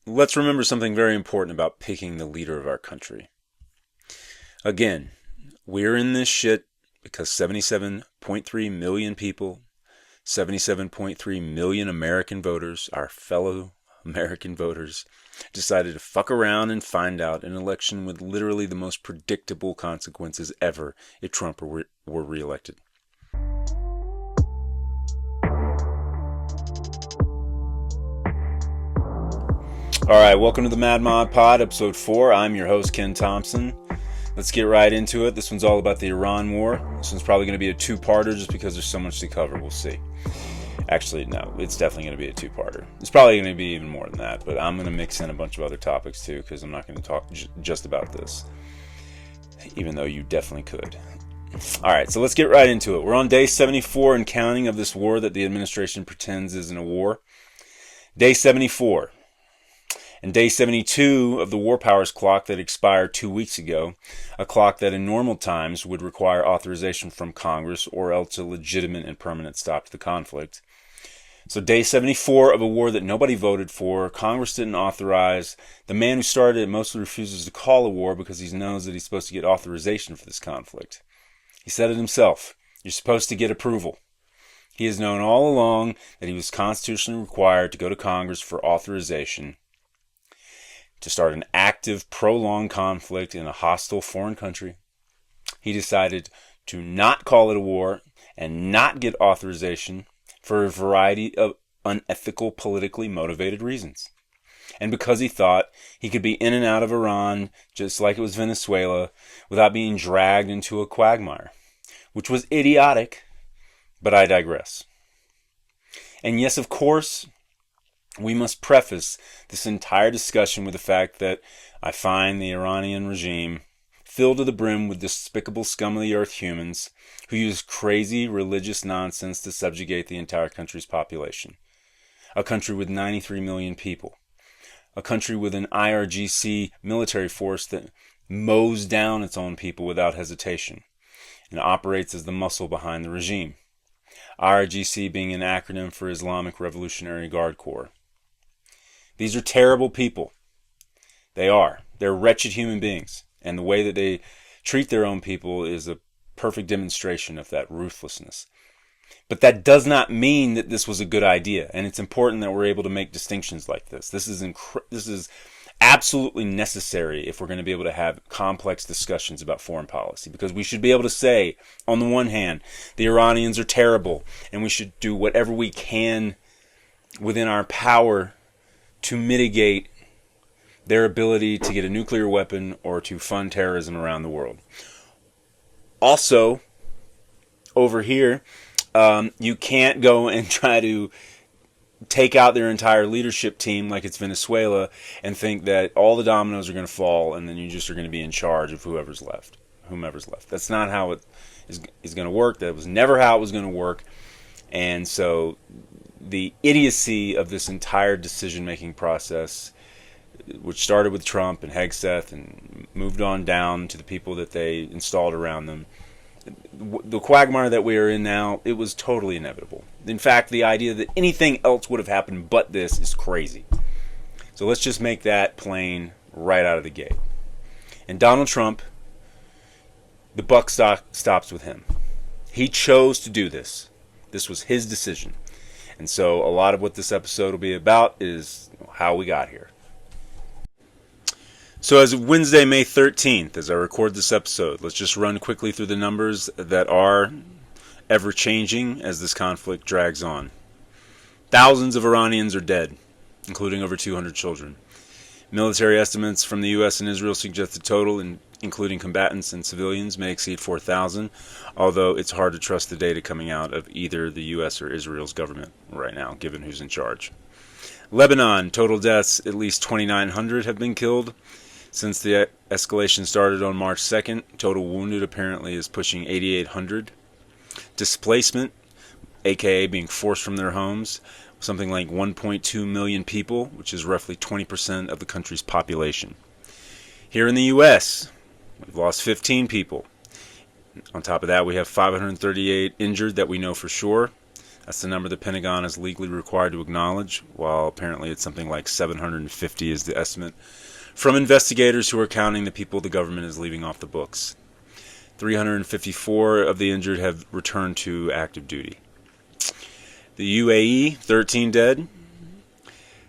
let's remember something very important about picking the leader of our country. Again, we're in this shit because 77.3 million people, 77.3 million American voters, our fellow American voters, decided to fuck around and find out an election with literally the most predictable consequences ever if Trump were reelected. Alright, welcome to the Mad Mod Pod, episode 4. I'm your host, Ken Thompson. Let's get right into it. This one's all about the Iran war. This one's probably going to be a two-parter just because there's so much to cover. We'll see. Actually, no, it's definitely going to be a two-parter. It's probably going to be even more than that, but I'm going to mix in a bunch of other topics too because I'm not going to talk just about this, even though you definitely could. Alright, so let's get right into it. We're on day 74 and counting of this war that the administration pretends isn't a war. Day 74. And day 72 of the war powers clock that expired 2 weeks ago, a clock that in normal times would require authorization from Congress or else a legitimate and permanent stop to the conflict. So day 74 of a war that nobody voted for, Congress didn't authorize. The man who started it mostly refuses to call a war because he knows that he's supposed to get authorization for this conflict. He said it himself. You're supposed to get approval. He has known all along that he was constitutionally required to go to Congress for authorization to start an active, prolonged conflict in a hostile foreign country. He decided to not call it a war and not get authorization for a variety of unethical, politically motivated reasons. And because he thought he could be in and out of Iran, just like it was Venezuela, without being dragged into a quagmire, which was idiotic, but I digress. And yes, of course, we must preface this entire discussion with the fact that I find the Iranian regime filled to the brim with despicable scum of the earth humans who use crazy religious nonsense to subjugate the entire country's population. A country with 93 million people. A country with an IRGC military force that mows down its own people without hesitation and operates as the muscle behind the regime. IRGC being an acronym for Islamic Revolutionary Guard Corps. These are terrible people. They are. They're wretched human beings. And the way that they treat their own people is a perfect demonstration of that ruthlessness. But that does not mean that this was a good idea. And it's important that we're able to make distinctions like this. This is absolutely necessary if we're going to be able to have complex discussions about foreign policy. Because we should be able to say, on the one hand, the Iranians are terrible. And we should do whatever we can within our power to mitigate their ability to get a nuclear weapon or to fund terrorism around the world. Also, over here, you can't go and try to take out their entire leadership team like it's Venezuela and think that all the dominoes are going to fall and then you just are going to be in charge of whomever's left. That's not how it is going to work. That was never how it was going to work. And so the idiocy of this entire decision-making process, which started with Trump and Hegseth and moved on down to the people that they installed around them, the quagmire that we are in now, it was totally inevitable. In fact, the idea that anything else would have happened but this is crazy. So let's just make that plain right out of the gate. And Donald Trump, the buck stops with him. He chose to do this. This was his decision. And so a lot of what this episode will be about is how we got here. So as of Wednesday, May 13th, as I record this episode, let's just run quickly through the numbers that are ever-changing as this conflict drags on. Thousands of Iranians are dead, including over 200 children. Military estimates from the U.S. and Israel suggest the total, including combatants and civilians, may exceed 4,000, although it's hard to trust the data coming out of either the U.S. or Israel's government right now, given who's in charge. Lebanon, total deaths, at least 2,900 have been killed since the escalation started on March 2nd. Total wounded apparently is pushing 8,800. Displacement, aka being forced from their homes, something like 1.2 million people, which is roughly 20% of the country's population. Here in the U.S., we've lost 15 people. On top of that, we have 538 injured that we know for sure. That's the number the Pentagon is legally required to acknowledge, while apparently it's something like 750 is the estimate from investigators who are counting the people the government is leaving off the books. 354 of the injured have returned to active duty. The UAE, 13 dead,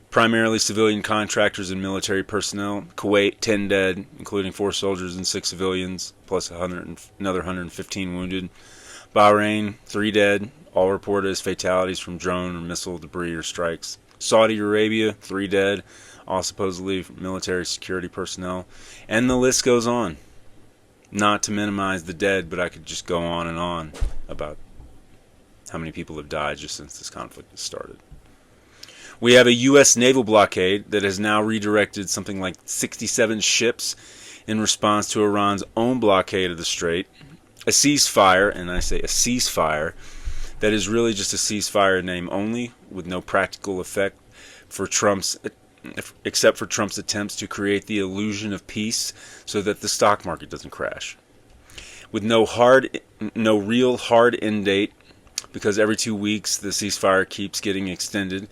primarily civilian contractors and military personnel. Kuwait, 10 dead, including 4 soldiers and 6 civilians, plus another 115 wounded. Bahrain, 3 dead, all reported as fatalities from drone or missile debris or strikes. Saudi Arabia, 3 dead, all supposedly military security personnel. And the list goes on. Not to minimize the dead, but I could just go on and on about how many people have died just since this conflict has started. We have a U.S. naval blockade that has now redirected something like 67 ships in response to Iran's own blockade of the Strait. A ceasefire, and I say a ceasefire, that is really just a ceasefire in name only, with no practical effect except for Trump's attempts to create the illusion of peace so that the stock market doesn't crash. With no real hard end date, because every 2 weeks the ceasefire keeps getting extended,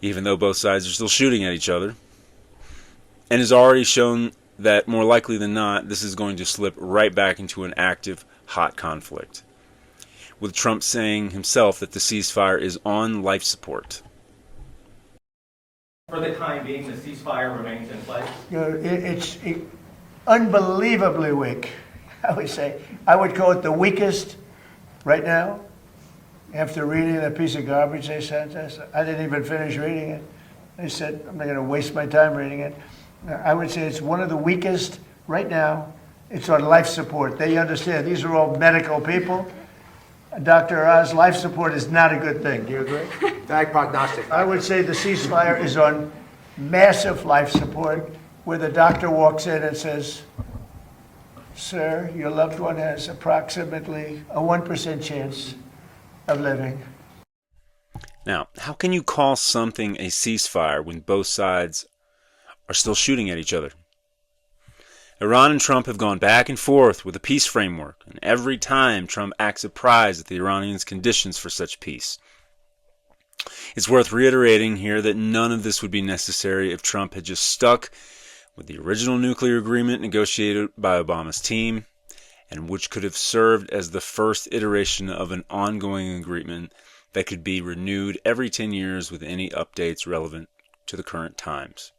even though both sides are still shooting at each other, and has already shown that more likely than not, this is going to slip right back into an active, hot conflict, with Trump saying himself that the ceasefire is on life support. For the time being, the ceasefire remains in place? It's unbelievably weak, I would say. I would call it the weakest right now. After reading that piece of garbage they sent us, I didn't even finish reading it. They said, I'm not going to waste my time reading it. I would say it's one of the weakest right now. It's on life support. They understand. These are all medical people. Dr. Oz, life support is not a good thing. Do you agree? Bad prognostic. I would say the ceasefire is on massive life support, where the doctor walks in and says, sir, your loved one has approximately a 1% chance of living. Now, how can you call something a ceasefire when both sides are still shooting at each other? Iran and Trump have gone back and forth with a peace framework, and every time Trump acts surprised at the Iranians' conditions for such peace. It's worth reiterating here that none of this would be necessary if Trump had just stuck with the original nuclear agreement negotiated by Obama's team, and which could have served as the first iteration of an ongoing agreement that could be renewed every 10 years with any updates relevant to the current times.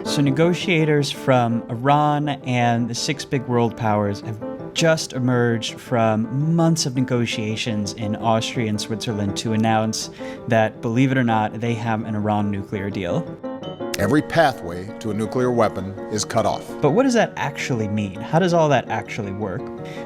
So negotiators from Iran and the 6 big world powers have just emerged from months of negotiations in Austria and Switzerland to announce that, believe it or not, they have an Iran nuclear deal. Every pathway to a nuclear weapon is cut off. But what does that actually mean? How does all that actually work?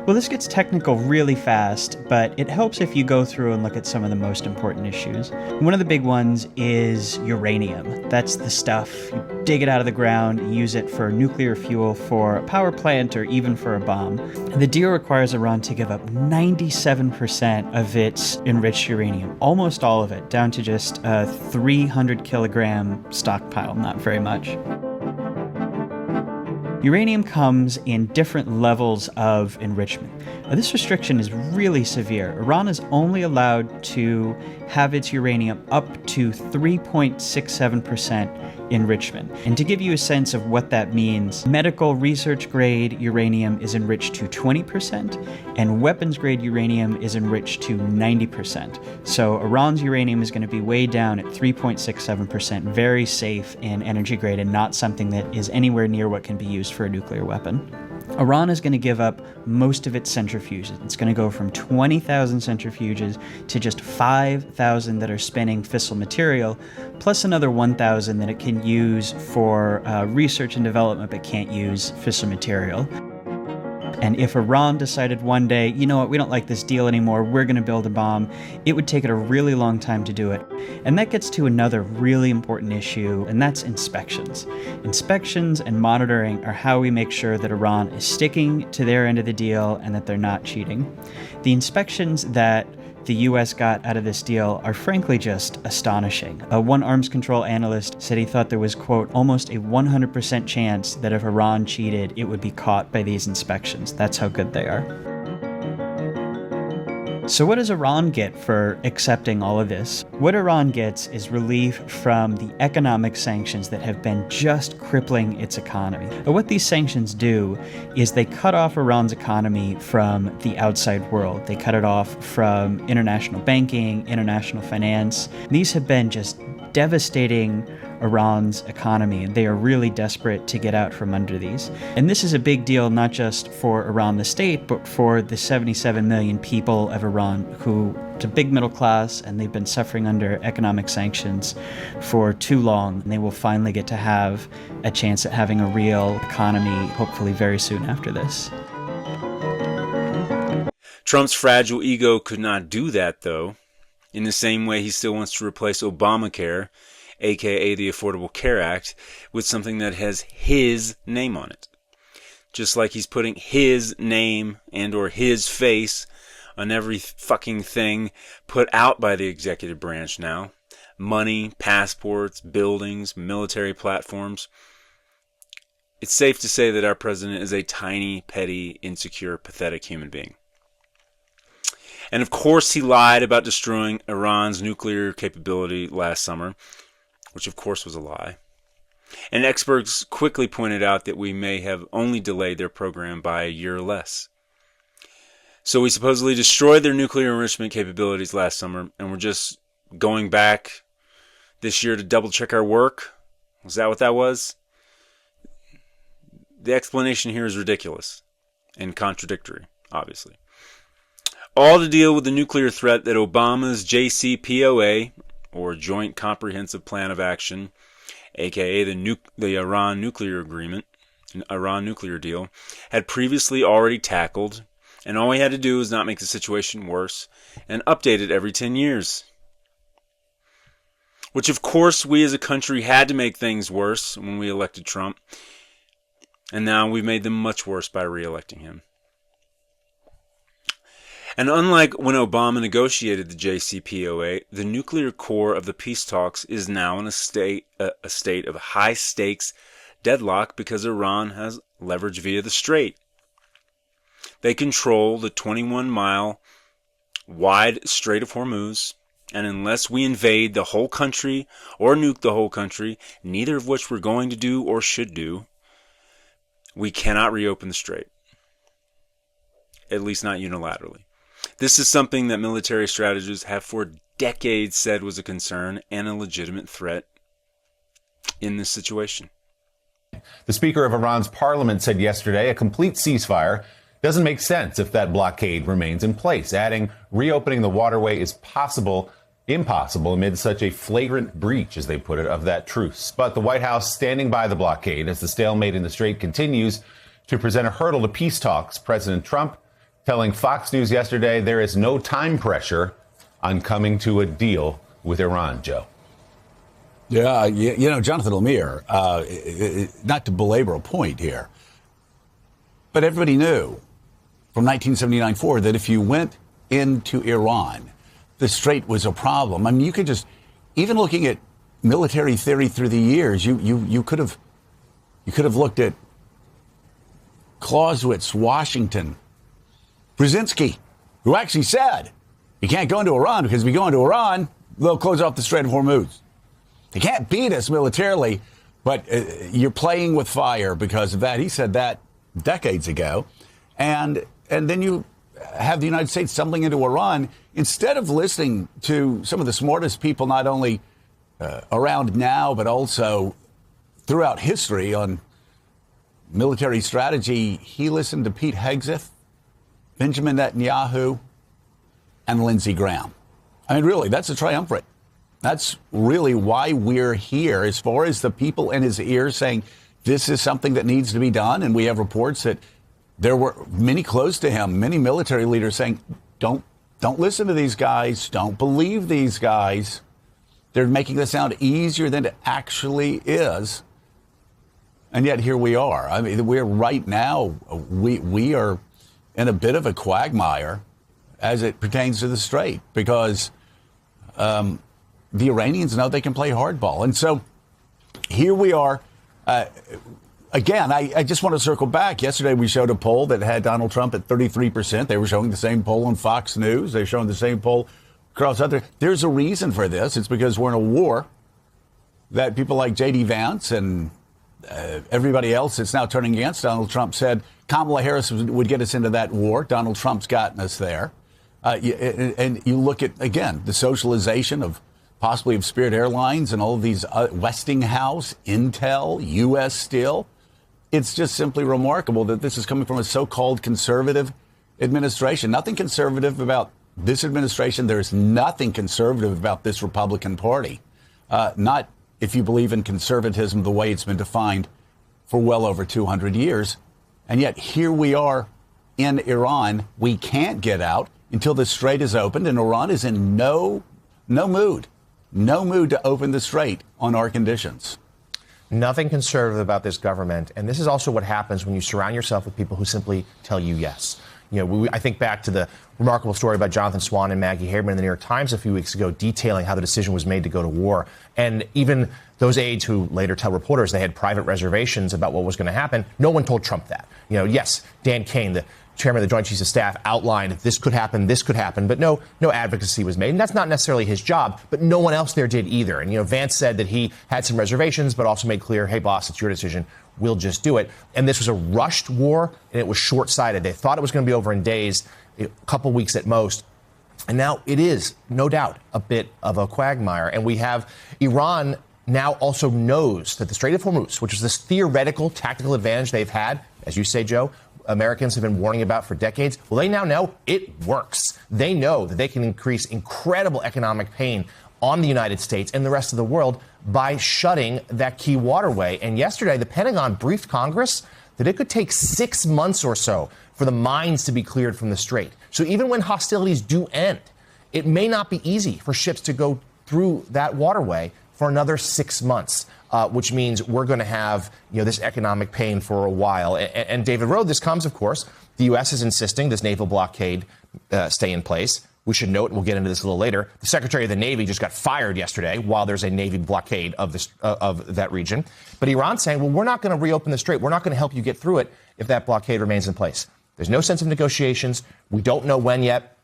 Well, this gets technical really fast, but it helps if you go through and look at some of the most important issues. One of the big ones is uranium. That's the stuff. You dig it out of the ground, use it for nuclear fuel for a power plant or even for a bomb. The deal requires Iran to give up 97% of its enriched uranium, almost all of it, down to just a 300 kilogram stockpile. Not very much. Uranium comes in different levels of enrichment. Now, this restriction is really severe. Iran is only allowed to have its uranium up to 3.67% enrichment. And to give you a sense of what that means, medical research grade uranium is enriched to 20%, and weapons grade uranium is enriched to 90%. So Iran's uranium is going to be way down at 3.67%, very safe in energy grade and not something that is anywhere near what can be used for a nuclear weapon. Iran is going to give up most of its centrifuges. It's going to go from 20,000 centrifuges to just 5,000 that are spinning fissile material, plus another 1,000 that it can use for research and development but can't use fissile material. And if Iran decided one day, you know what, we don't like this deal anymore, we're going to build a bomb, it would take it a really long time to do it. And that gets to another really important issue, and that's inspections. Inspections and monitoring are how we make sure that Iran is sticking to their end of the deal and that they're not cheating. The inspections that the U.S. got out of this deal are frankly just astonishing. One arms control analyst said he thought there was, quote, almost a 100% chance that if Iran cheated, it would be caught by these inspections. That's how good they are. So what does Iran get for accepting all of this? What Iran gets is relief from the economic sanctions that have been just crippling its economy. And what these sanctions do is they cut off Iran's economy from the outside world. They cut it off from international banking, international finance. These have been just devastating Iran's economy. They are really desperate to get out from under these. And this is a big deal not just for Iran the state, but for the 77 million people of Iran who, it's a big middle class, and they've been suffering under economic sanctions for too long. And they will finally get to have a chance at having a real economy, hopefully very soon after this. Trump's fragile ego could not do that, though. In the same way, he still wants to replace Obamacare, aka the Affordable Care Act, with something that has his name on it. Just like he's putting his name and or his face on every fucking thing put out by the executive branch now. Money, passports, buildings, military platforms. It's safe to say that our president is a tiny, petty, insecure, pathetic human being. And of course he lied about destroying Iran's nuclear capability last summer, which of course was a lie. And experts quickly pointed out that we may have only delayed their program by a year or less. So we supposedly destroyed their nuclear enrichment capabilities last summer, and we're just going back this year to double check our work? Was that what that was? The explanation here is ridiculous and contradictory, obviously. All to deal with the nuclear threat that Obama's JCPOA, or Joint Comprehensive Plan of Action, aka the Iran nuclear agreement, Iran nuclear deal, had previously already tackled, and all we had to do was not make the situation worse and update it every 10 years. Which of course we as a country had to make things worse when we elected Trump, and now we've made them much worse by re-electing him. And unlike when Obama negotiated the JCPOA, the nuclear core of the peace talks is now in a state of high-stakes deadlock because Iran has leverage via the Strait. They control the 21-mile wide Strait of Hormuz, and unless we invade the whole country or nuke the whole country, neither of which we're going to do or should do, we cannot reopen the Strait. At least not unilaterally. This is something that military strategists have for decades said was a concern and a legitimate threat in this situation. The Speaker of Iran's parliament said yesterday a complete ceasefire doesn't make sense if that blockade remains in place, adding reopening the waterway is impossible amid such a flagrant breach, as they put it, of that truce. But the White House standing by the blockade as the stalemate in the Strait continues to present a hurdle to peace talks. President Trump telling Fox News yesterday there is no time pressure on coming to a deal with Iran, Joe. Yeah, you know, Jonathan Lemire, not to belabor a point here, but everybody knew from 1979 forward that if you went into Iran, the Strait was a problem. I mean, you could just, even looking at military theory through the years, you could have looked at Clausewitz, Washington, Brzezinski, who actually said you can't go into Iran because if you go into Iran, they'll close off the Strait of Hormuz. They can't beat us militarily, but you're playing with fire because of that. He said that decades ago. And then you have the United States stumbling into Iran instead of listening to some of the smartest people, not only around now, but also throughout history on military strategy. He listened to Pete Hegseth, Benjamin Netanyahu, and Lindsey Graham. I mean, really, that's a triumvirate. That's really why we're here, as far as the people in his ear saying this is something that needs to be done. And we have reports that there were many close to him, many military leaders saying, don't listen to these guys. Don't believe these guys. They're making this sound easier than it actually is. And yet here we are. I mean, we're right now, we are in a bit of a quagmire as it pertains to the Strait because the Iranians know they can play hardball. And so here we are. again, I just want to circle back. Yesterday, we showed a poll that had Donald Trump at 33%. They were showing the same poll on Fox News. They're showing the same poll across other. There's a reason for this. It's because we're in a war that people like J.D. Vance and everybody else that's now turning against Donald Trump said Kamala Harris would get us into that war. Donald Trump's gotten us there. And you look at, again, the socialization of possibly of Spirit Airlines and all of these Westinghouse, Intel, U.S. Steel. It's just simply remarkable that this is coming from a so-called conservative administration. Nothing conservative about this administration. There's nothing conservative about this Republican Party. Not if you believe in conservatism the way it's been defined for well over 200 years. And yet here we are in Iran. We can't get out until the strait is opened, and Iran is in no mood to open the strait on our conditions. Nothing conservative about this government. And this is also what happens when you surround yourself with people who simply tell you yes. You know, I think back to the remarkable story about Jonathan Swan and Maggie Haberman in the New York Times a few weeks ago, detailing how the decision was made to go to war. And even those aides who later tell reporters they had private reservations about what was going to happen, no one told Trump that. You know, yes, Dan Kane, the chairman of the Joint Chiefs of Staff, outlined this could happen, but no advocacy was made. And that's not necessarily his job, but no one else there did either. And, you know, Vance said that he had some reservations, but also made clear, hey, boss, it's your decision. We'll just do it. And this was a rushed war, and it was short-sighted. They thought it was going to be over in days, a couple weeks at most. And now it is, no doubt, a bit of a quagmire. And we have Iran now also knows that the Strait of Hormuz, which is this theoretical tactical advantage they've had, as you say, Joe, Americans have been warning about for decades. Well, they now know it works. They know that they can increase incredible economic pain on the United States and the rest of the world by shutting that key waterway. And yesterday, the Pentagon briefed Congress that it could take 6 months or so for the mines to be cleared from the strait. So even when hostilities do end, it may not be easy for ships to go through that waterway for another 6 months, which means we're going to have, you know, this economic pain for a while. And David Rowe, this comes, of course, the U.S. is insisting this naval blockade stay in place. We should note, and we'll get into this a little later, the Secretary of the Navy just got fired yesterday while there's a Navy blockade of that region. But Iran's saying, well, we're not going to reopen the strait. We're not going to help you get through it if that blockade remains in place. There's no sense of negotiations. We don't know when yet.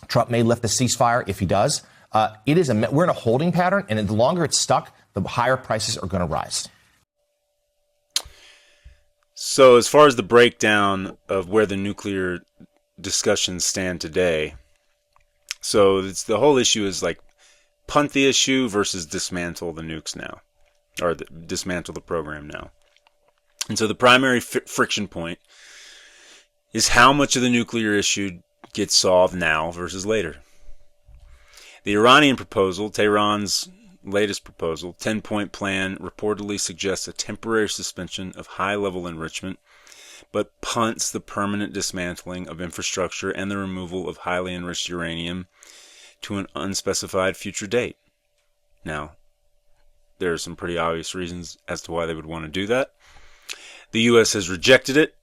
Trump may lift the ceasefire if he does. We're in a holding pattern, and the longer it's stuck, the higher prices are going to rise. So as far as the breakdown of where the nuclear discussions stand today, so it's, the whole issue is like punt the issue versus dismantle the nukes now, or dismantle the program now. And so the primary friction point is how much of the nuclear issue gets solved now versus later. The Iranian proposal, Tehran's latest proposal, 10-point plan, reportedly suggests a temporary suspension of high-level enrichment, but punts the permanent dismantling of infrastructure and the removal of highly enriched uranium to an unspecified future date. Now, there are some pretty obvious reasons as to why they would want to do that. The U.S. has rejected it.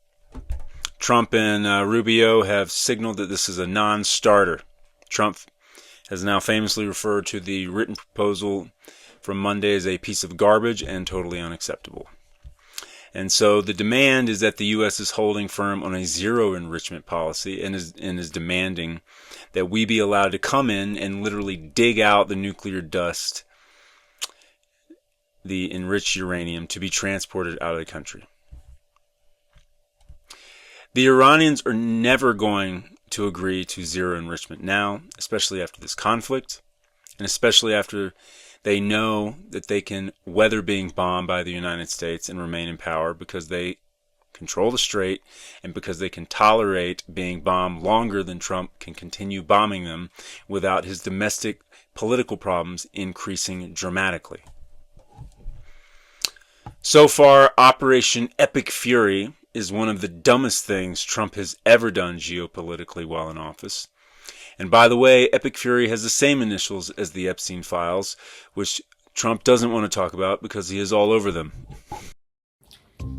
Trump and Rubio have signaled that this is a non-starter. Trump has now famously referred to the written proposal from Monday as a piece of garbage and totally unacceptable. And so the demand is that the U.S. is holding firm on a zero enrichment policy and is demanding that we be allowed to come in and literally dig out the nuclear dust, the enriched uranium, to be transported out of the country. The Iranians are never going to agree to zero enrichment now, especially after this conflict, and especially after they know that they can weather being bombed by the United States and remain in power because they control the strait and because they can tolerate being bombed longer than Trump can continue bombing them without his domestic political problems increasing dramatically. So far, Operation Epic Fury is one of the dumbest things Trump has ever done geopolitically while in office. And by the way, Epic Fury has the same initials as the Epstein files, which Trump doesn't want to talk about because he is all over them.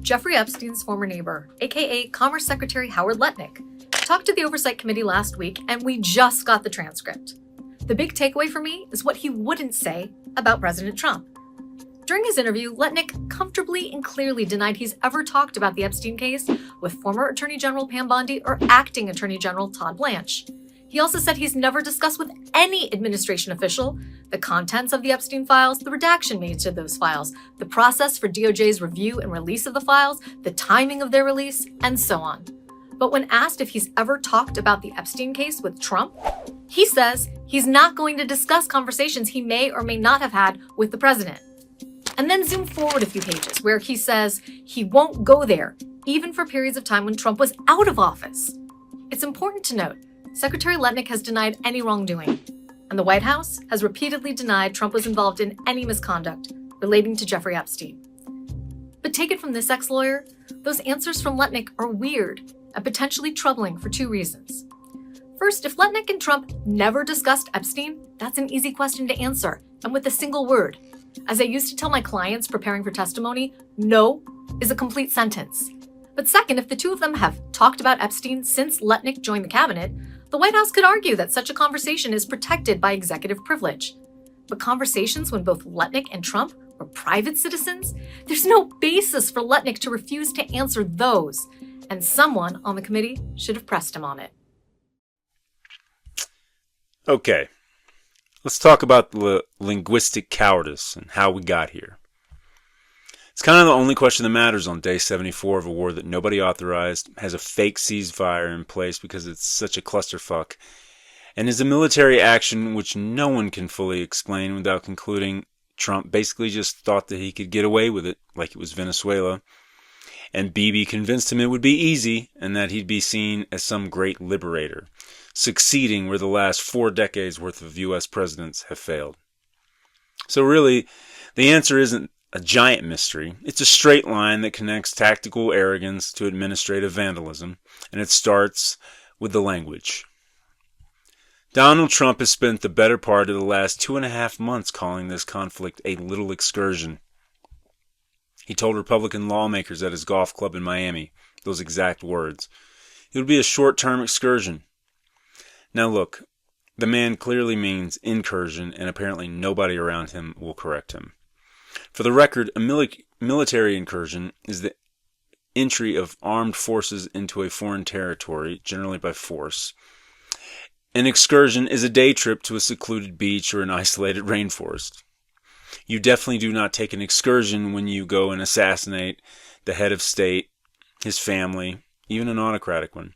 Jeffrey Epstein's former neighbor, aka Commerce Secretary Howard Lutnick, talked to the Oversight Committee last week, and we just got the transcript. The big takeaway for me is what he wouldn't say about President Trump. During his interview, Letnick comfortably and clearly denied he's ever talked about the Epstein case with former Attorney General Pam Bondi or acting Attorney General Todd Blanche. He also said he's never discussed with any administration official the contents of the Epstein files, the redaction made to those files, the process for DOJ's review and release of the files, the timing of their release, and so on. But when asked if he's ever talked about the Epstein case with Trump, he says he's not going to discuss conversations he may or may not have had with the president. And then zoom forward a few pages where he says he won't go there, even for periods of time when Trump was out of office. It's important to note, Secretary Letnick has denied any wrongdoing, and the White House has repeatedly denied Trump was involved in any misconduct relating to Jeffrey Epstein. But take it from this ex-lawyer, those answers from Letnick are weird and potentially troubling for two reasons. First, if Letnick and Trump never discussed Epstein, that's an easy question to answer, and with a single word. As I used to tell my clients preparing for testimony, no is a complete sentence. But second, if the two of them have talked about Epstein since Letnick joined the cabinet, the White House could argue that such a conversation is protected by executive privilege. But conversations when both Letnick and Trump were private citizens, there's no basis for Letnick to refuse to answer those, and someone on the committee should have pressed him on it. Okay. Let's talk about the linguistic cowardice and how we got here. It's kind of the only question that matters on day 74 of a war that nobody authorized, has a fake ceasefire in place because it's such a clusterfuck, and is a military action which no one can fully explain without concluding Trump basically just thought that he could get away with it like it was Venezuela, and Bibi convinced him it would be easy and that he'd be seen as some great liberator, succeeding where the last 4 decades worth of U.S. presidents have failed. So really, the answer isn't a giant mystery. It's a straight line that connects tactical arrogance to administrative vandalism, and it starts with the language. Donald Trump has spent the better part of the last 2.5 months calling this conflict a little excursion. He told Republican lawmakers at his golf club in Miami those exact words. It would be a short-term excursion. Now look, the man clearly means incursion, and apparently nobody around him will correct him. For the record, a military incursion is the entry of armed forces into a foreign territory, generally by force. An excursion is a day trip to a secluded beach or an isolated rainforest. You definitely do not take an excursion when you go and assassinate the head of state, his family, even an autocratic one,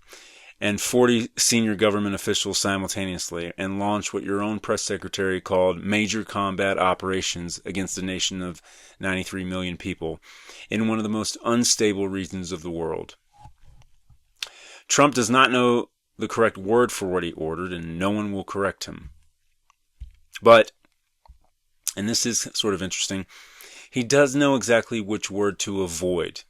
and 40 senior government officials simultaneously, and launch what your own press secretary called major combat operations against a nation of 93 million people in one of the most unstable regions of the world. Trump does not know the correct word for what he ordered, and no one will correct him. But, and this is sort of interesting, he does know exactly which word to avoid.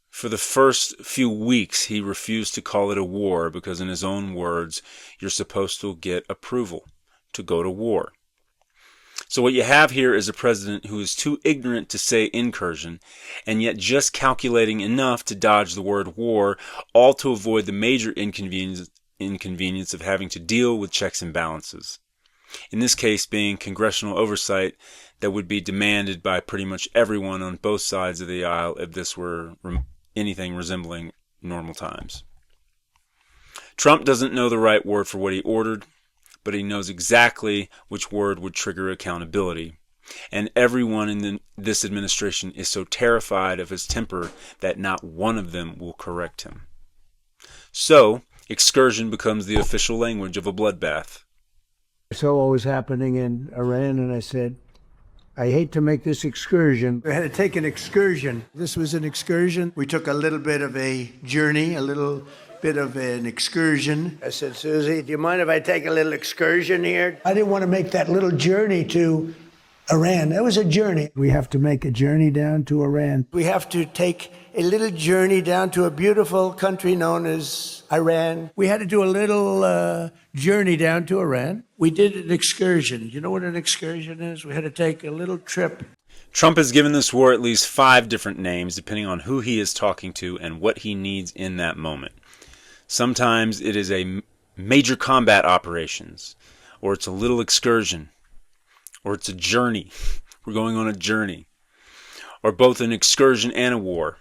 For the first few weeks, he refused to call it a war because, in his own words, you're supposed to get approval to go to war. So what you have here is a president who is too ignorant to say incursion, and yet just calculating enough to dodge the word war, all to avoid the major inconvenience of having to deal with checks and balances. In this case being congressional oversight that would be demanded by pretty much everyone on both sides of the aisle if this were anything resembling normal times. Trump doesn't know the right word for what he ordered, but he knows exactly which word would trigger accountability. And everyone in this administration is so terrified of his temper that not one of them will correct him. So, excursion becomes the official language of a bloodbath. So what was happening in Iran, and I said, I hate to make this excursion. We had to take an excursion. This was an excursion. We took a little bit of a journey, a little bit of an excursion. I said, Susie, do you mind if I take a little excursion here? I didn't want to make that little journey to Iran. That was a journey. We have to make a journey down to Iran. We have to take a little journey down to a beautiful country known as Iran. We had to do a little journey down to Iran. We did an excursion. You know what an excursion is? We had to take a little trip. Trump has given this war at least 5 different names, depending on who he is talking to and what he needs in that moment. Sometimes it is a major combat operations, or it's a little excursion, or it's a journey, We're going on a journey, or both an excursion and a war,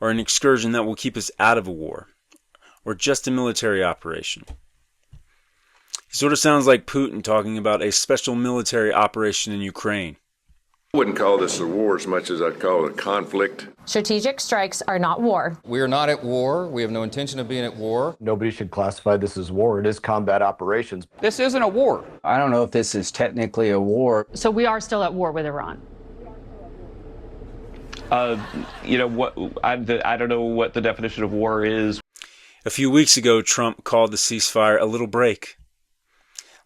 or an excursion that will keep us out of a war, or just a military operation. He sort of sounds like Putin talking about a special military operation in Ukraine. I wouldn't call this a war as much as I'd call it a conflict. Strategic strikes are not war. We are not at war. We have no intention of being at war. Nobody should classify this as war. It is combat operations. This isn't a war. I don't know if this is technically a war. So we are still at war with Iran. You know what? I don't know what the definition of war is. A few weeks ago, Trump called the ceasefire a little break,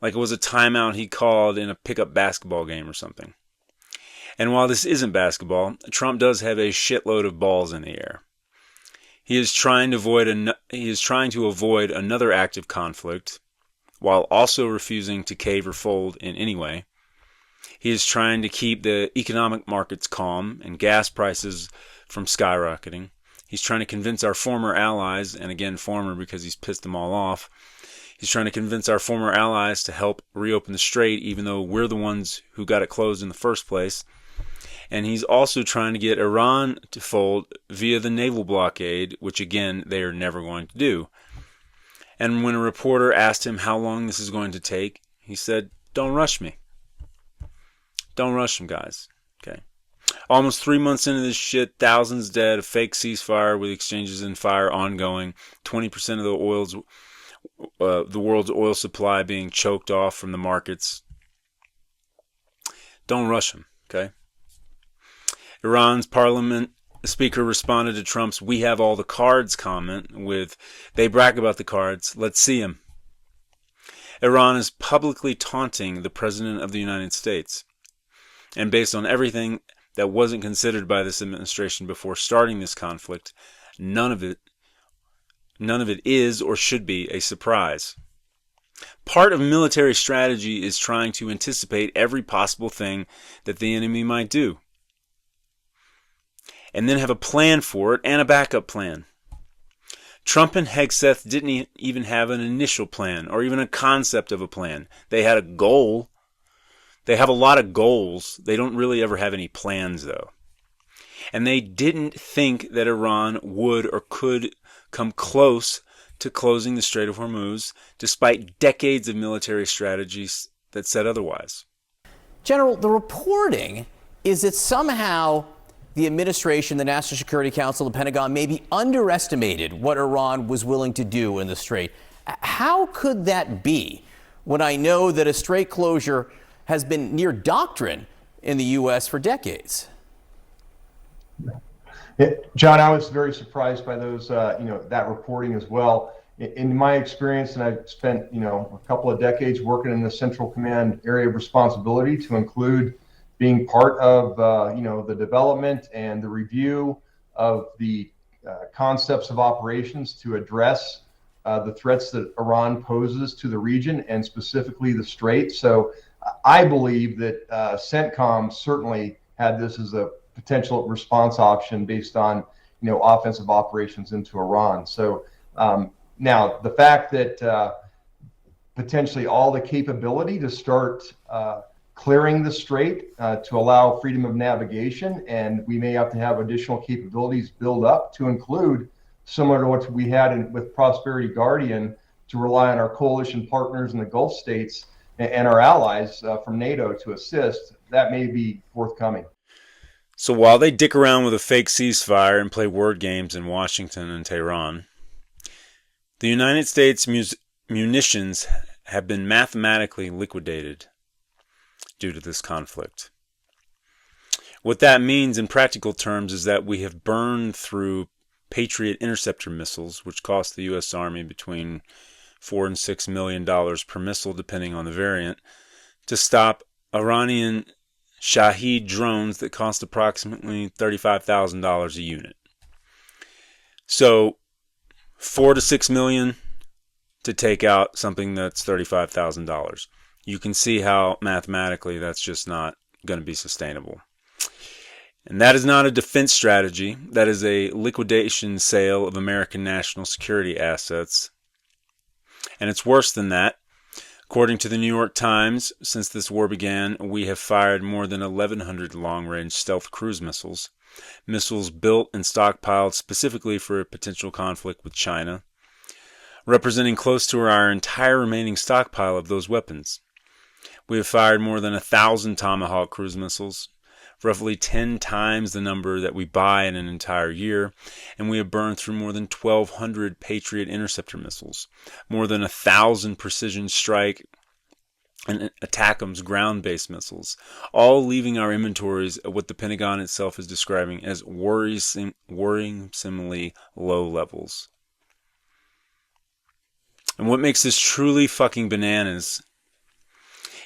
like it was a timeout he called in a pickup basketball game or something. And while this isn't basketball, Trump does have a shitload of balls in the air. He is trying to avoid another active conflict, while also refusing to cave or fold in any way. He is trying to keep the economic markets calm and gas prices from skyrocketing. He's trying to convince our former allies, and again former because he's pissed them all off, he's trying to convince our former allies to help reopen the strait, even though we're the ones who got it closed in the first place. And he's also trying to get Iran to fold via the naval blockade, which again, they are never going to do. And when a reporter asked him how long this is going to take, he said, "Don't rush me. Don't rush them, guys." Okay. Almost 3 months into this shit, thousands dead, a fake ceasefire with exchanges in fire ongoing, 20% of the world's oil supply being choked off from the markets. Don't rush them, okay? Iran's parliament speaker responded to Trump's "we have all the cards" comment with, "they brag about the cards, let's see them." Iran is publicly taunting the President of the United States. And based on everything that wasn't considered by this administration before starting this conflict, none of it is or should be a surprise. Part of military strategy is trying to anticipate every possible thing that the enemy might do, and then have a plan for it and a backup plan. Trump and Hegseth didn't even have an initial plan or even a concept of a plan. They had a goal. They have a lot of goals. They don't really ever have any plans, though. And they didn't think that Iran would or could come close to closing the Strait of Hormuz, despite decades of military strategies that said otherwise. General, the reporting is that somehow the administration, the National Security Council, the Pentagon maybe underestimated what Iran was willing to do in the Strait. How could that be when I know that a strait closure has been near doctrine in the U.S. for decades? John, I was very surprised by those, that reporting as well. In my experience, and I've spent, a couple of decades working in the Central Command area of responsibility to include being part of, the development and the review of the concepts of operations to address the threats that Iran poses to the region and specifically the Strait. So I believe that CENTCOM certainly had this as a potential response option based on, offensive operations into Iran. So now the fact that potentially all the capability to start clearing the strait to allow freedom of navigation, and we may have to have additional capabilities build up to include, similar to what we had with Prosperity Guardian, to rely on our coalition partners in the Gulf states and our allies from NATO to assist. That may be forthcoming. So while they dick around with a fake ceasefire and play word games in Washington and Tehran, the United States munitions have been mathematically liquidated due to this conflict. What that means in practical terms is that we have burned through Patriot interceptor missiles, which cost the U.S. Army between $4 and $6 million per missile, depending on the variant, to stop Iranian Shahed drones that cost approximately $35,000 a unit. So, $4 to $6 million to take out something that's $35,000. You can see how mathematically that's just not going to be sustainable. And that is not a defense strategy. That is a liquidation sale of American national security assets. And it's worse than that. According to the New York Times, since this war began, we have fired more than 1,100 long-range stealth cruise missiles, missiles built and stockpiled specifically for a potential conflict with China, representing close to our entire remaining stockpile of those weapons. We have fired more than 1,000 Tomahawk cruise missiles, roughly 10 times the number that we buy in an entire year, and we have burned through more than 1,200 Patriot interceptor missiles, more than 1,000 precision strike and ATACMS ground-based missiles, all leaving our inventories at what the Pentagon itself is describing as worrisomely low levels. And what makes this truly fucking bananas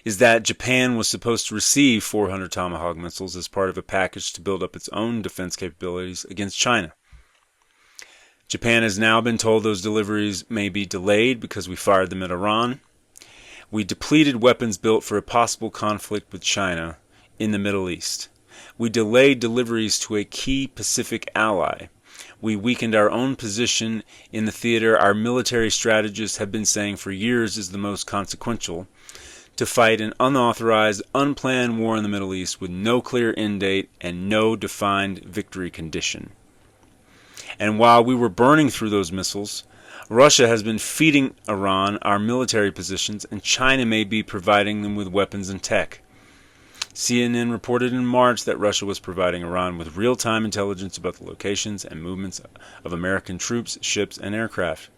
is that Japan was supposed to receive 400 Tomahawk missiles as part of a package to build up its own defense capabilities against China. Japan has now been told those deliveries may be delayed because we fired them at Iran. We depleted weapons built for a possible conflict with China in the Middle East. We delayed deliveries to a key Pacific ally. We weakened our own position in the theater our military strategists have been saying for years is the most consequential, to fight an unauthorized, unplanned war in the Middle East with no clear end date and no defined victory condition. And while we were burning through those missiles, Russia has been feeding Iran our military positions, and China may be providing them with weapons and tech. CNN reported in March that Russia was providing Iran with real-time intelligence about the locations and movements of American troops, ships, and aircraft.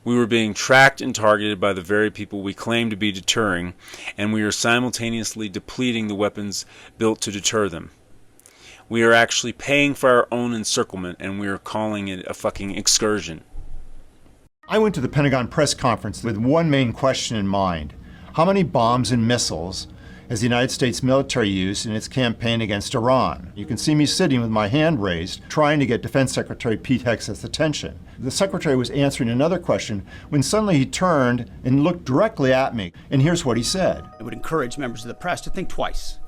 We were being tracked and targeted by the very people we claim to be deterring, and we are simultaneously depleting the weapons built to deter them. We are actually paying for our own encirclement, and we are calling it a fucking excursion. I went to the Pentagon press conference with one main question in mind. How many bombs and missiles has the United States military used in its campaign against Iran? You can see me sitting with my hand raised, trying to get Defense Secretary Pete Hegseth's attention. The Secretary was answering another question when suddenly he turned and looked directly at me, and here's what he said. I would encourage members of the press to think twice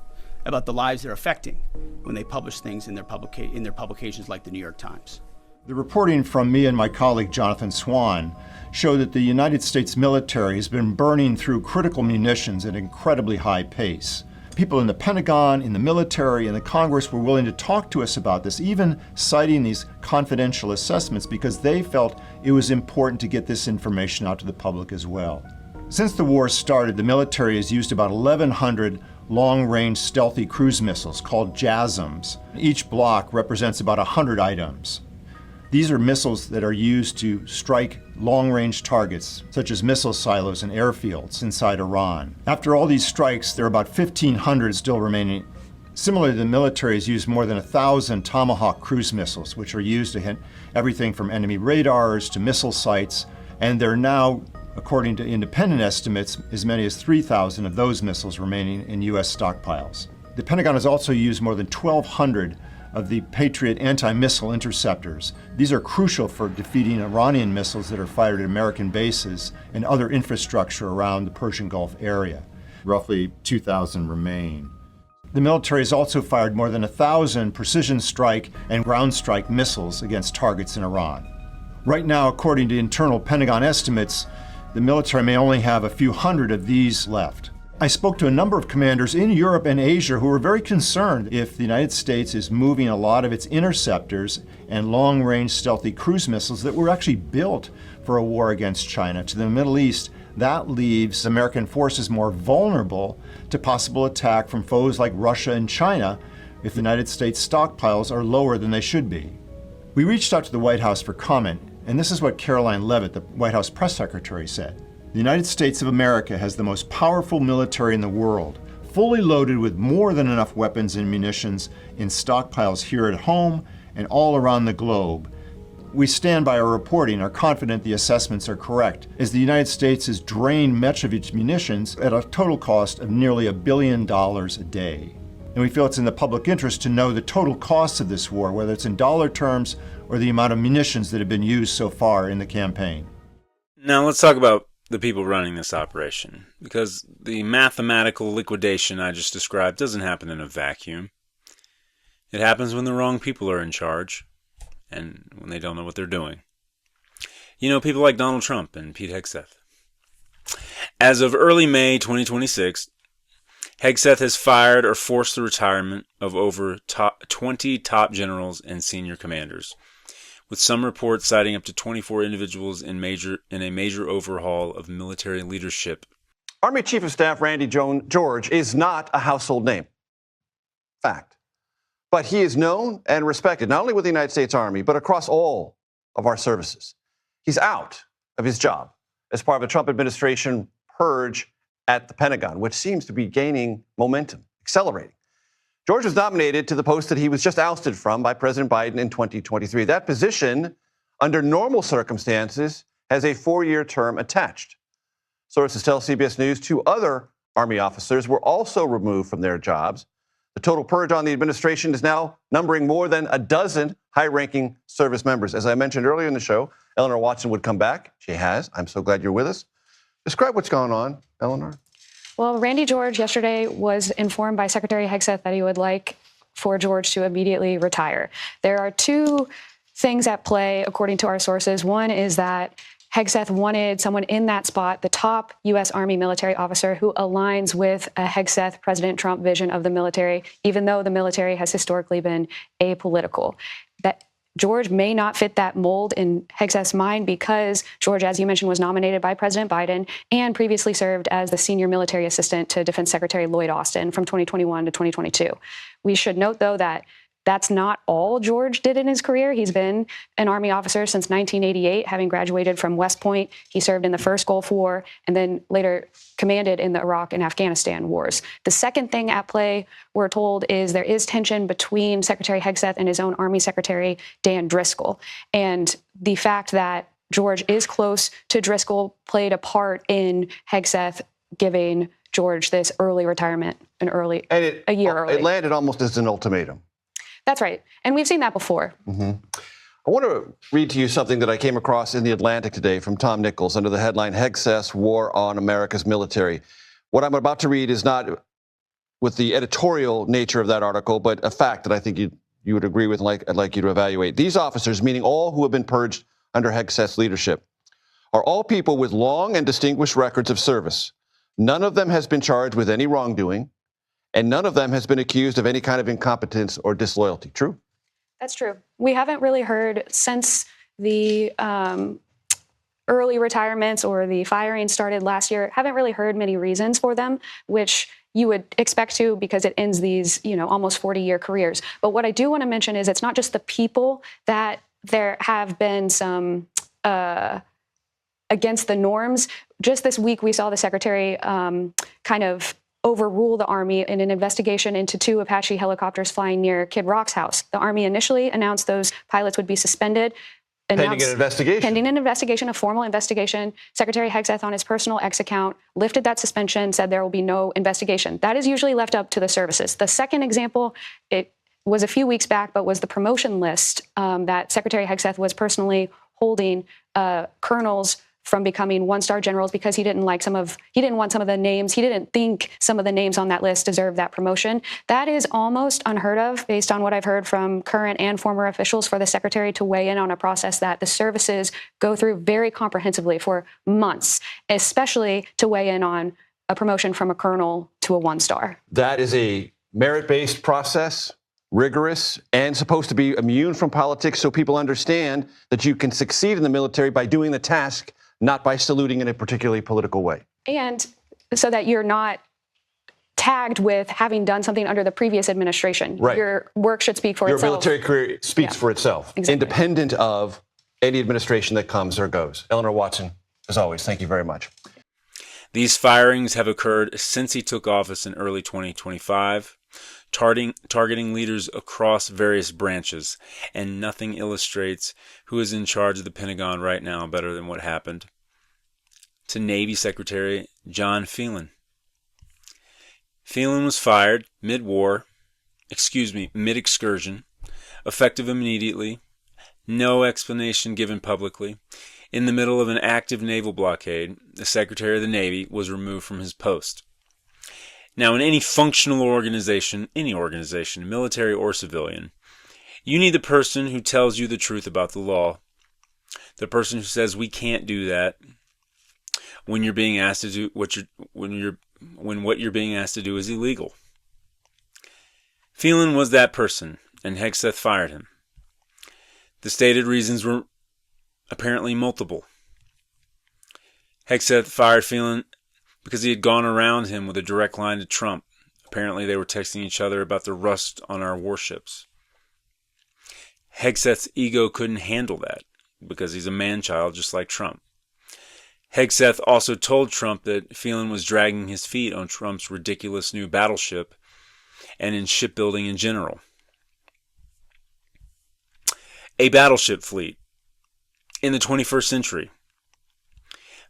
about the lives they're affecting when they publish things in their publications like the New York Times. The reporting from me and my colleague Jonathan Swan showed that the United States military has been burning through critical munitions at an incredibly high pace. People in the Pentagon, in the military, and the Congress were willing to talk to us about this, even citing these confidential assessments because they felt it was important to get this information out to the public as well. Since the war started, the military has used about 1,100 long-range stealthy cruise missiles called JASSMs. Each block represents about 100 items. These are missiles that are used to strike long-range targets, such as missile silos and airfields inside Iran. After all these strikes, there are about 1,500 still remaining. Similarly, the military has used more than 1,000 Tomahawk cruise missiles, which are used to hit everything from enemy radars to missile sites, and there are now, according to independent estimates, as many as 3,000 of those missiles remaining in U.S. stockpiles. The Pentagon has also used more than 1,200 of the Patriot anti-missile interceptors. These are crucial for defeating Iranian missiles that are fired at American bases and other infrastructure around the Persian Gulf area. Roughly 2,000 remain. The military has also fired more than 1,000 precision strike and ground strike missiles against targets in Iran. Right now, according to internal Pentagon estimates, the military may only have a few hundred of these left. I spoke to a number of commanders in Europe and Asia who were very concerned if the United States is moving a lot of its interceptors and long-range stealthy cruise missiles that were actually built for a war against China to the Middle East. That leaves American forces more vulnerable to possible attack from foes like Russia and China if the United States stockpiles are lower than they should be. We reached out to the White House for comment, and this is what Caroline Leavitt, the White House press secretary, said. The United States of America has the most powerful military in the world, fully loaded with more than enough weapons and munitions in stockpiles here at home and all around the globe. We stand by our reporting, are confident the assessments are correct, as the United States has drained much of its munitions at a total cost of nearly $1 billion a day. And we feel it's in the public interest to know the total costs of this war, whether it's in dollar terms or the amount of munitions that have been used so far in the campaign. Now let's talk about the people running this operation, because the mathematical liquidation I just described doesn't happen in a vacuum. It happens when the wrong people are in charge and when they don't know what they're doing. You know, people like Donald Trump and Pete Hegseth. As of early May 2026, Hegseth has fired or forced the retirement of over 20 top generals and senior commanders, with some reports citing up to 24 individuals in a major overhaul of military leadership. Army Chief of Staff Randy George is not a household name. Fact. But he is known and respected, not only with the United States Army, but across all of our services. He's out of his job as part of the Trump administration purge at the Pentagon, which seems to be gaining momentum, accelerating. George was nominated to the post that he was just ousted from by President Biden in 2023. That position, under normal circumstances, has a 4-year term attached. Sources tell CBS News 2 other Army officers were also removed from their jobs. The total purge on the administration is now numbering more than a dozen high-ranking service members. As I mentioned earlier in the show, Eleanor Watson would come back. She has. I'm so glad you're with us. Describe what's going on, Eleanor. Well, Randy George yesterday was informed by Secretary Hegseth that he would like for George to immediately retire. There are two things at play, according to our sources. One is that Hegseth wanted someone in that spot, the top U.S. Army military officer who aligns with a Hegseth President Trump vision of the military, even though the military has historically been apolitical. That George may not fit that mold in Hegseth's mind because George, as you mentioned, was nominated by President Biden and previously served as the senior military assistant to Defense Secretary Lloyd Austin from 2021 to 2022. We should note, though, that that's not all George did in his career. He's been an Army officer since 1988, having graduated from West Point. He served in the first Gulf War and then later commanded in the Iraq and Afghanistan wars. The second thing at play, we're told, is there is tension between Secretary Hegseth and his own Army Secretary, Dan Driscoll. And the fact that George is close to Driscoll played a part in Hegseth giving George this early retirement, a year early. It landed almost as an ultimatum. That's right. And we've seen that before. Mm-hmm. I want to read to you something that I came across in The Atlantic today from Tom Nichols under the headline, Hegseth's War on America's Military. What I'm about to read is not with the editorial nature of that article, but a fact that I think you would agree with and I'd like you to evaluate. These officers, meaning all who have been purged under Hegseth's leadership, are all people with long and distinguished records of service. None of them has been charged with any wrongdoing, and none of them has been accused of any kind of incompetence or disloyalty. True? That's true. We haven't really heard since the early retirements or the firing started last year, haven't really heard many reasons for them, which you would expect to because it ends these, almost 40-year careers. But what I do want to mention is it's not just the people that there have been some against the norms. Just this week, we saw the secretary kind of overrule the Army in an investigation into 2 Apache helicopters flying near Kid Rock's house. The Army initially announced those pilots would be suspended. Pending an investigation. Pending an investigation, a formal investigation. Secretary Hegseth on his personal X account lifted that suspension, said there will be no investigation. That is usually left up to the services. The second example, it was a few weeks back, but was the promotion list that Secretary Hegseth was personally holding colonels from becoming one-star generals because he didn't want some of the names. He didn't think some of the names on that list deserved that promotion. That is almost unheard of based on what I've heard from current and former officials for the secretary to weigh in on a process that the services go through very comprehensively for months, especially to weigh in on a promotion from a colonel to a one-star. That is a merit-based process, rigorous, and supposed to be immune from politics so people understand that you can succeed in the military by doing the task, not by saluting in a particularly political way. And so that you're not tagged with having done something under the previous administration. Right. Your work should speak for Your itself. military career speaks for itself, independent of any administration that comes or goes. Eleanor Watson, as always, thank you very much. These firings have occurred since he took office in early 2025, targeting leaders across various branches, and nothing illustrates who is in charge of the Pentagon right now better than what happened to Navy Secretary John Phelan. Phelan was fired mid-excursion, effective immediately, no explanation given publicly. In the middle of an active naval blockade, the Secretary of the Navy was removed from his post. Now, in any functional organization, military or civilian, you need the person who tells you the truth about the law, the person who says we can't do that, when you're being asked to do when what you're being asked to do is illegal. Phelan was that person, and Hegseth fired him. The stated reasons were apparently multiple. Hegseth fired Phelan because he had gone around him with a direct line to Trump. Apparently they were texting each other about the rust on our warships. Hegseth's ego couldn't handle that because he's a man-child just like Trump. Hegseth also told Trump that Phelan was dragging his feet on Trump's ridiculous new battleship and in shipbuilding in general. A battleship fleet in the 21st century.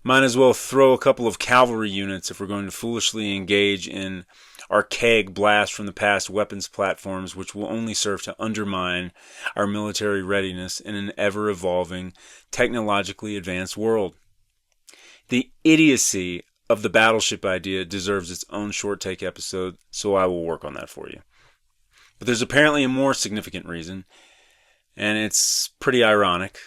Might as well throw a couple of cavalry units if we're going to foolishly engage in archaic blast from the past weapons platforms which will only serve to undermine our military readiness in an ever-evolving, technologically advanced world. The idiocy of the battleship idea deserves its own short take episode, so I will work on that for you. But there's apparently a more significant reason, and it's pretty ironic.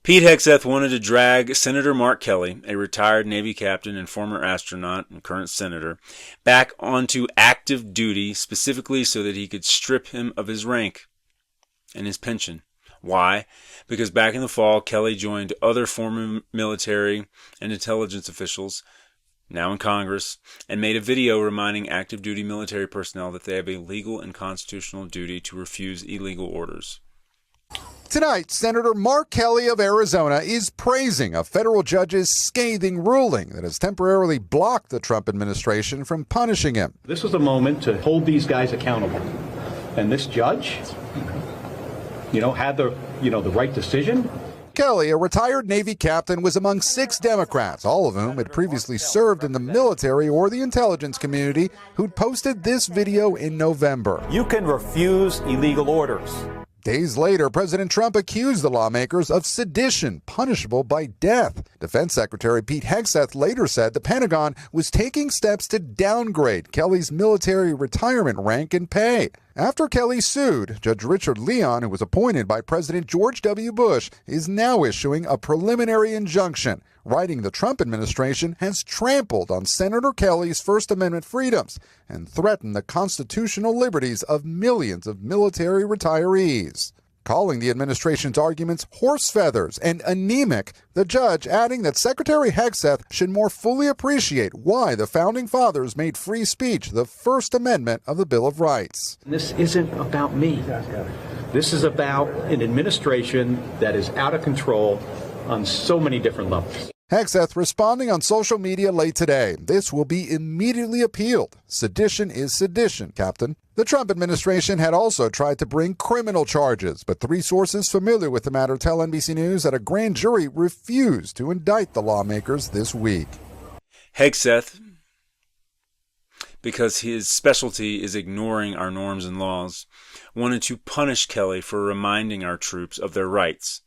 Pete Hegseth wanted to drag Senator Mark Kelly, a retired Navy captain and former astronaut and current senator, back onto active duty specifically so that he could strip him of his rank and his pension. Why? Because back in the fall, Kelly joined other former military and intelligence officials, now in Congress, and made a video reminding active duty military personnel that they have a legal and constitutional duty to refuse illegal orders. Tonight, Senator Mark Kelly of Arizona is praising a federal judge's scathing ruling that has temporarily blocked the Trump administration from punishing him. This was a moment to hold these guys accountable. And this judge, had the right decision. Kelly, a retired Navy captain, was among 6 Democrats, all of whom had previously served in the military or the intelligence community, who'd posted this video in November. You can refuse illegal orders. Days later, President Trump accused the lawmakers of sedition, punishable by death. Defense Secretary Pete Hegseth later said the Pentagon was taking steps to downgrade Kelly's military retirement rank and pay. After Kelly sued, Judge Richard Leon, who was appointed by President George W. Bush, is now issuing a preliminary injunction, writing the Trump administration has trampled on Senator Kelly's First Amendment freedoms and threatened the constitutional liberties of millions of military retirees. Calling the administration's arguments horse feathers and anemic, the judge adding that Secretary Hegseth should more fully appreciate why the Founding Fathers made free speech the First Amendment of the Bill of Rights. This isn't about me. This is about an administration that is out of control on so many different levels. Hegseth responding on social media late today. This will be immediately appealed. Sedition is sedition, Captain. The Trump administration had also tried to bring criminal charges, but 3 sources familiar with the matter tell NBC News that a grand jury refused to indict the lawmakers this week. Hegseth, because his specialty is ignoring our norms and laws, wanted to punish Kelly for reminding our troops of their rights,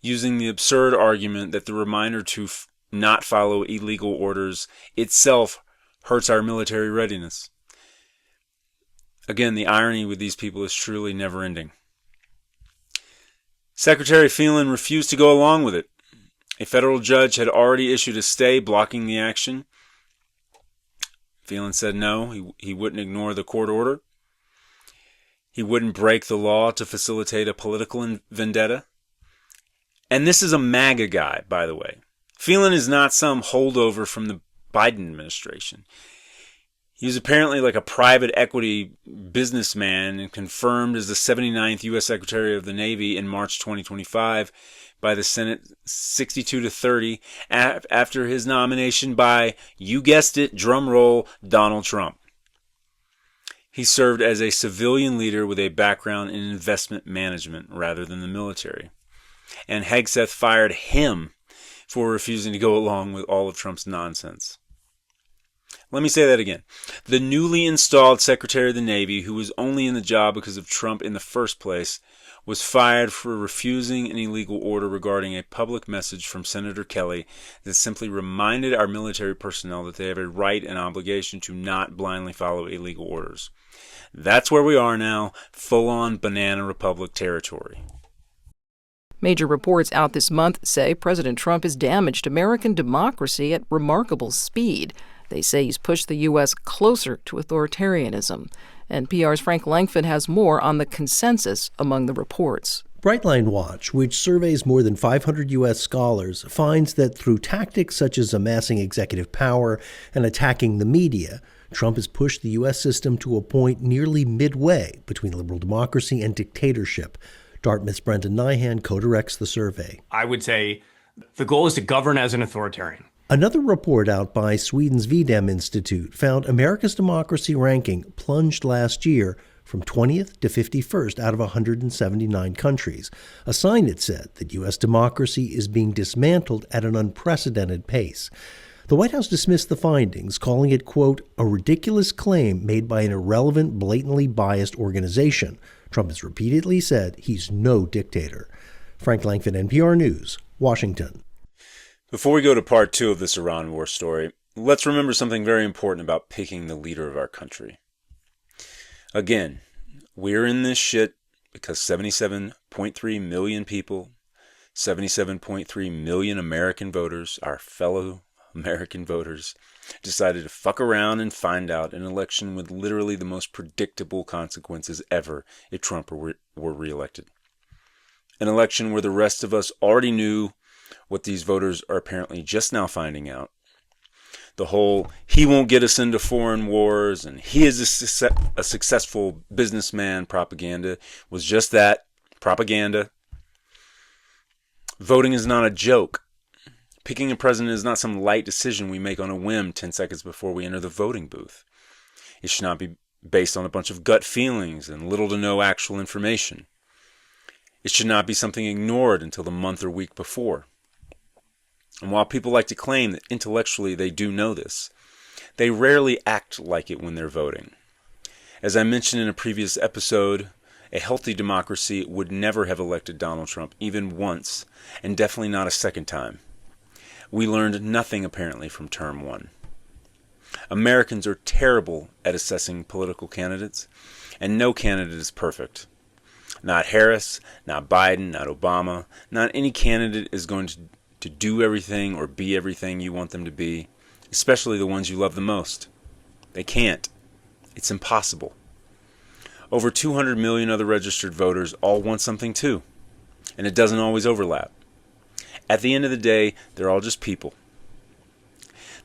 using the absurd argument that the reminder to not follow illegal orders itself hurts our military readiness. Again, the irony with these people is truly never-ending. Secretary Phelan refused to go along with it. A federal judge had already issued a stay blocking the action. Phelan said no, he wouldn't ignore the court order. He wouldn't break the law to facilitate a political vendetta. And this is a MAGA guy, by the way. Phelan is not some holdover from the Biden administration. He was apparently like a private equity businessman and confirmed as the 79th U.S. Secretary of the Navy in March 2025 by the Senate 62-30 after his nomination by, you guessed it, drum roll, Donald Trump. He served as a civilian leader with a background in investment management rather than the military. And Hegseth fired him for refusing to go along with all of Trump's nonsense. Let me say that again. The newly installed Secretary of the Navy, who was only in the job because of Trump in the first place, was fired for refusing an illegal order regarding a public message from Senator Kelly that simply reminded our military personnel that they have a right and obligation to not blindly follow illegal orders. That's where we are now, full-on Banana Republic territory. Major reports out this month say President Trump has damaged American democracy at remarkable speed. They say he's pushed the U.S. closer to authoritarianism. NPR's Frank Langford has more on the consensus among the reports. Brightline Watch, which surveys more than 500 U.S. scholars, finds that through tactics such as amassing executive power and attacking the media, Trump has pushed the U.S. system to a point nearly midway between liberal democracy and dictatorship. Dartmouth's Brendan Nyhan co-directs the survey. I would say the goal is to govern as an authoritarian. Another report out by Sweden's VDEM Institute found America's democracy ranking plunged last year from 20th to 51st out of 179 countries, a sign, it said, that U.S. democracy is being dismantled at an unprecedented pace. The White House dismissed the findings, calling it, quote, a ridiculous claim made by an irrelevant, blatantly biased organization. Trump has repeatedly said he's no dictator. Frank Langford, NPR News, Washington. Before we go to part 2 of this Iran war story, let's remember something very important about picking the leader of our country. Again, we're in this shit because 77.3 million people, 77.3 million American voters, our fellow American voters, decided to fuck around and find out an election with literally the most predictable consequences ever if Trump were reelected. An election where the rest of us already knew what these voters are apparently just now finding out. The whole, he won't get us into foreign wars and he is a successful businessman propaganda was just that, propaganda. Voting is not a joke. Picking a president is not some light decision we make on a whim 10 seconds before we enter the voting booth. It should not be based on a bunch of gut feelings and little to no actual information. It should not be something ignored until the month or week before. And while people like to claim that intellectually they do know this, they rarely act like it when they're voting. As I mentioned in a previous episode, a healthy democracy would never have elected Donald Trump even once, and definitely not a second time. We learned nothing apparently from term 1. Americans are terrible at assessing political candidates, and no candidate is perfect. Not Harris, not Biden, not Obama, not any candidate is going to do everything or be everything you want them to be, especially the ones you love the most. They can't. It's impossible. Over 200 million other registered voters all want something too, and it doesn't always overlap. At the end of the day, they're all just people.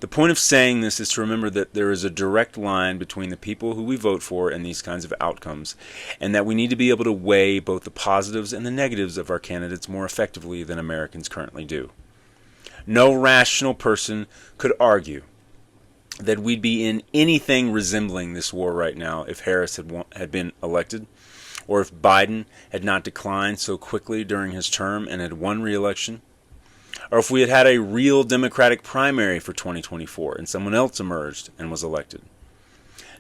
The point of saying this is to remember that there is a direct line between the people who we vote for and these kinds of outcomes, and that we need to be able to weigh both the positives and the negatives of our candidates more effectively than Americans currently do. No rational person could argue that we'd be in anything resembling this war right now if Harris had been elected, or if Biden had not declined so quickly during his term and had won re-election, or if we had had a real Democratic primary for 2024 and someone else emerged and was elected.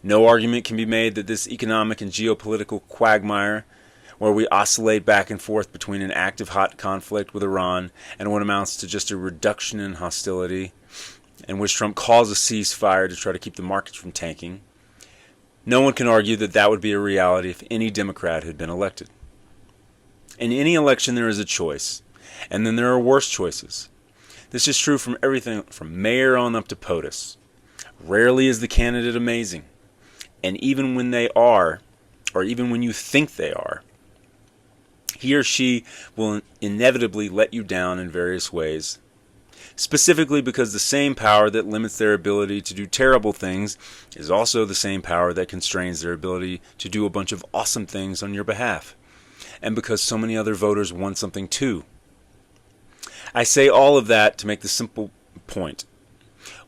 No argument can be made that this economic and geopolitical quagmire, where we oscillate back and forth between an active hot conflict with Iran and what amounts to just a reduction in hostility, in which Trump calls a ceasefire to try to keep the markets from tanking, no one can argue that that would be a reality if any Democrat had been elected. In any election there is a choice, and then there are worse choices. This is true from everything from mayor on up to POTUS. Rarely is the candidate amazing, and even when they are, or even when you think they are, he or she will inevitably let you down in various ways, specifically because the same power that limits their ability to do terrible things is also the same power that constrains their ability to do a bunch of awesome things on your behalf, and because so many other voters want something too. I say all of that to make the simple point.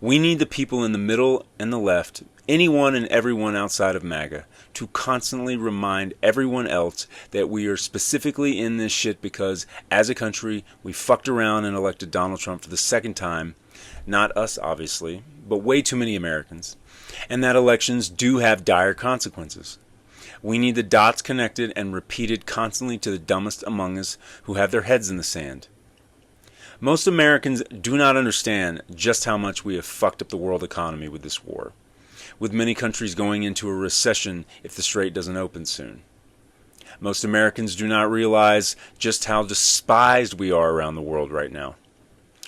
We need the people in the middle and the left, anyone and everyone outside of MAGA, to constantly remind everyone else that we are specifically in this shit because, as a country, we fucked around and elected Donald Trump for the second time. Not us, obviously, but way too many Americans. And that elections do have dire consequences. We need the dots connected and repeated constantly to the dumbest among us who have their heads in the sand. Most Americans do not understand just how much we have fucked up the world economy with this war, with many countries going into a recession if the Strait doesn't open soon. Most Americans do not realize just how despised we are around the world right now.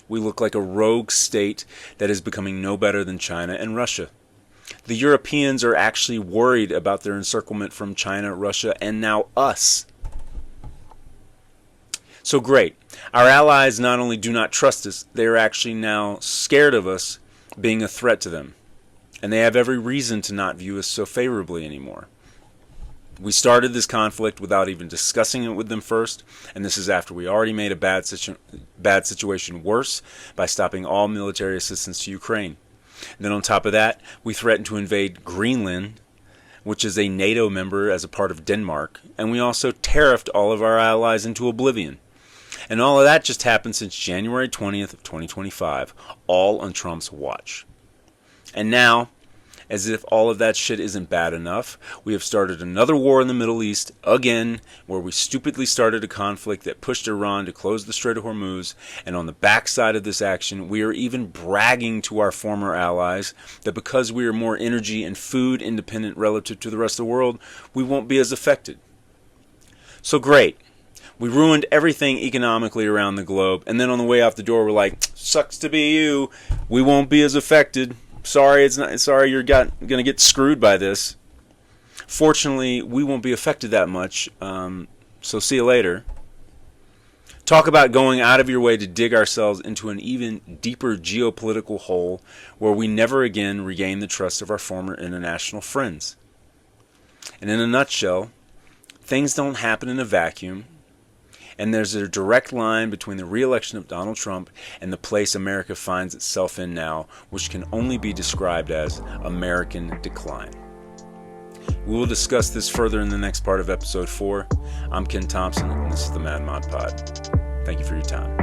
We look like a rogue state that is becoming no better than China and Russia. The Europeans are actually worried about their encirclement from China, Russia, and now us. So great. Our allies not only do not trust us, they are actually now scared of us being a threat to them. And they have every reason to not view us so favorably anymore. We started this conflict without even discussing it with them first, and this is after we already made a bad situation worse by stopping all military assistance to Ukraine. And then on top of that, we threatened to invade Greenland, which is a NATO member as a part of Denmark, and we also tariffed all of our allies into oblivion. And all of that just happened since January 20th of 2025, all on Trump's watch. And now, as if all of that shit isn't bad enough, we have started another war in the Middle East, again, where we stupidly started a conflict that pushed Iran to close the Strait of Hormuz, and on the backside of this action, we are even bragging to our former allies that because we are more energy and food independent relative to the rest of the world, we won't be as affected. So great. We ruined everything economically around the globe, and then on the way out the door, we're like, sucks to be you, we won't be as affected. Sorry, you're going to get screwed by this. Fortunately, we won't be affected that much, so see you later. Talk about going out of your way to dig ourselves into an even deeper geopolitical hole where we never again regain the trust of our former international friends. And in a nutshell, things don't happen in a vacuum. And there's a direct line between the re-election of Donald Trump and the place America finds itself in now, which can only be described as American decline. We will discuss this further in the next part of episode 4. I'm Ken Thompson, and this is the Mad Mod Pod. Thank you for your time.